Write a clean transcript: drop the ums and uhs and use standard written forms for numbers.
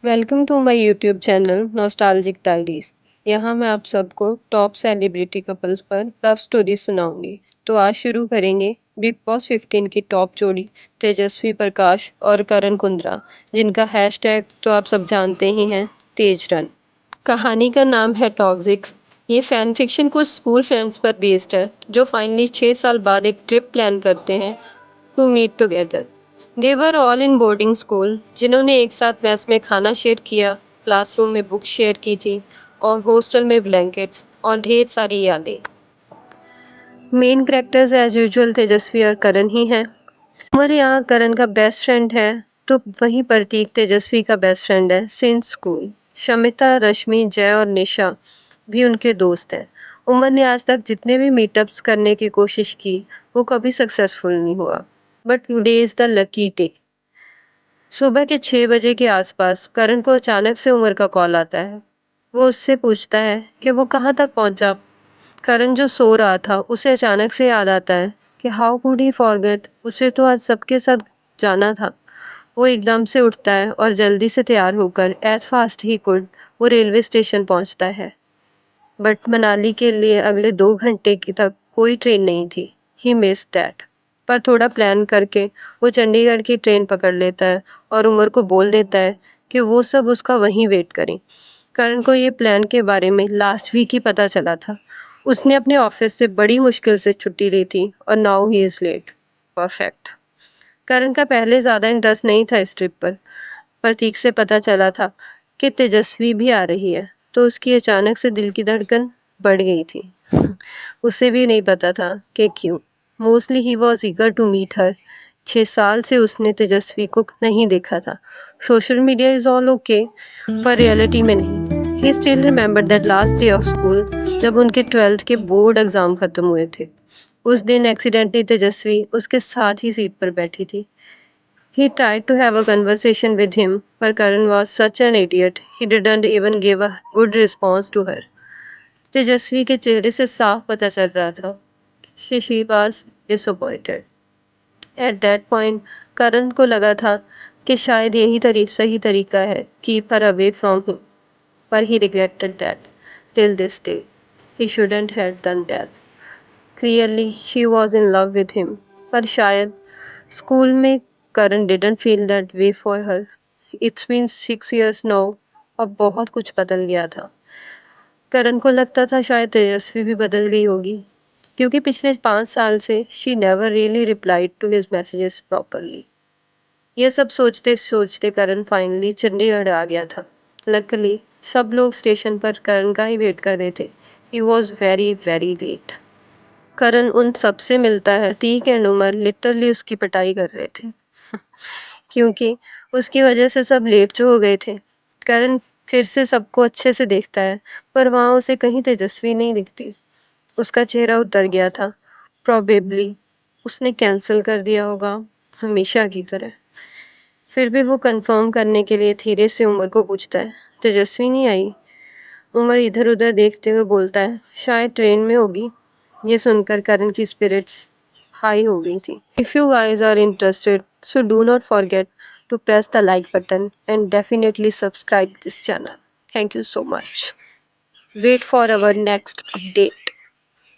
Welcome to my YouTube channel nostalgic diaries. यहाँ मैं आप सबको टॉप सेलिब्रिटी कपल्स पर लव स्टोरी सुनाऊंगी। तो आज शुरू करेंगे बिग बॉस 15 की टॉप जोड़ी तेजस्वी प्रकाश और करण कुंद्रा, जिनका हैशटैग तो आप सब जानते ही हैं, तेज रन। कहानी का नाम है टॉक्सिक। ये फैन फिक्शन कुछ स्कूल फ्रेंड्स पर बेस्ड है जो फाइनली 6 साल बाद एक ट्रिप प्लान करते हैं to meet together. They were all in boarding school, जिन्होंने एक साथ मेस में खाना शेयर किया, क्लासरूम में बुक शेयर की थी और हॉस्टल में ब्लैंकेट्स और ढेर सारी यादें। मेन कैरेक्टर्स एज यूजुअल तेजस्वी और करण ही हैं। उमर यहाँ करण का बेस्ट फ्रेंड है, तो वहीं प्रतीक तेजस्वी का बेस्ट फ्रेंड है सिंस स्कूल। शमिता, रश्मि, जय और निशा भी उनके दोस्त हैं। उमर ने आज तक जितने भी मीटअप्स करने की कोशिश की, वो कभी सक्सेसफुल नहीं हुआ। But today is the lucky day. सुबह के 6 बजे के आसपास करण को अचानक से उमर का कॉल आता है। वो उससे पूछता है कि वो कहाँ तक पहुंचा। करण जो सो रहा था, उसे अचानक से याद आता है कि हाउ कुड ही फॉरगेट, उसे तो आज सबके साथ जाना था। वो एकदम से उठता है और जल्दी से तैयार होकर एज फास्ट ही कुड वो रेलवे स्टेशन पहुंचता है। बट मनाली के लिए अगले 2 घंटे की तक कोई ट्रेन नहीं थी। ही मिस दैट। पर थोड़ा प्लान करके वो चंडीगढ़ की ट्रेन पकड़ लेता है और उमर को बोल देता है कि वो सब उसका वहीं वेट करें। करण को ये प्लान के बारे में लास्ट वीक ही पता चला था। उसने अपने ऑफिस से बड़ी मुश्किल से छुट्टी ली थी और now he is late. Perfect. Karan का पहले ज़्यादा इंटरेस्ट नहीं था इस ट्रिप पर। प्रतीक से पता चला था कि तेजस्वी भी आ रही है, तो उसकी अचानक से दिल की धड़कन बढ़ गई थी। उसे भी नहीं पता था कि क्यों। Mostly he was eager to meet her. 6 साल से उसने तेजस्वी को नहीं देखा था। Social media is all okay, पर रियलिटी में नहीं। He still remember that last day of school, जब उनके 12th के बोर्ड एग्जाम खत्म हुए थे। उस दिन एक्सीडेंटली तेजस्वी उसके साथ ही सीट पर बैठी थी। He tried to have a conversation with him, but Karan was such an idiot. He didn't even give a good response to her. तेजस्वी के चेहरे से साफ पता चल रहा था। She was disappointed. At that point, करण को लगा था कि शायद यही सही तरीका है keep her away from him. पर he regretted that till this day. He shouldn't have done that. Clearly, she was in love with him. पर शायद स्कूल में करण didn't feel that way for her. It's been 6 years now. अब बहुत कुछ बदल गया था। करण को लगता था शायद तेजस्वी भी बदल गई होगी, क्योंकि पिछले 5 साल से she never really replied to his messages properly. ये सब सोचते सोचते करण फाइनली चंडीगढ़ आ गया था। लकीली सब लोग स्टेशन पर करण का ही वेट कर रहे थे। He was very very late. करण उन सबसे मिलता है। तीक एंड उमर लिटरली उसकी पिटाई कर रहे थे क्योंकि उसकी वजह से सब लेट जो हो गए थे। करण फिर से सबको अच्छे से देखता है, पर वहाँ उसे कहीं तेजस्वी नहीं दिखती। उसका चेहरा उतर गया था। प्रोबेबली उसने कैंसिल कर दिया होगा, हमेशा की तरह। फिर भी वो कंफर्म करने के लिए धीरे से उमर को पूछता है, तेजस्वी नहीं आई? उमर इधर उधर देखते हुए बोलता है, शायद ट्रेन में होगी। ये सुनकर करण की स्पिरिट्स हाई हो गई थी। If you guys are interested, so do not forget to press the like button and definitely subscribe this channel. Thank you so much. Wait for our next update.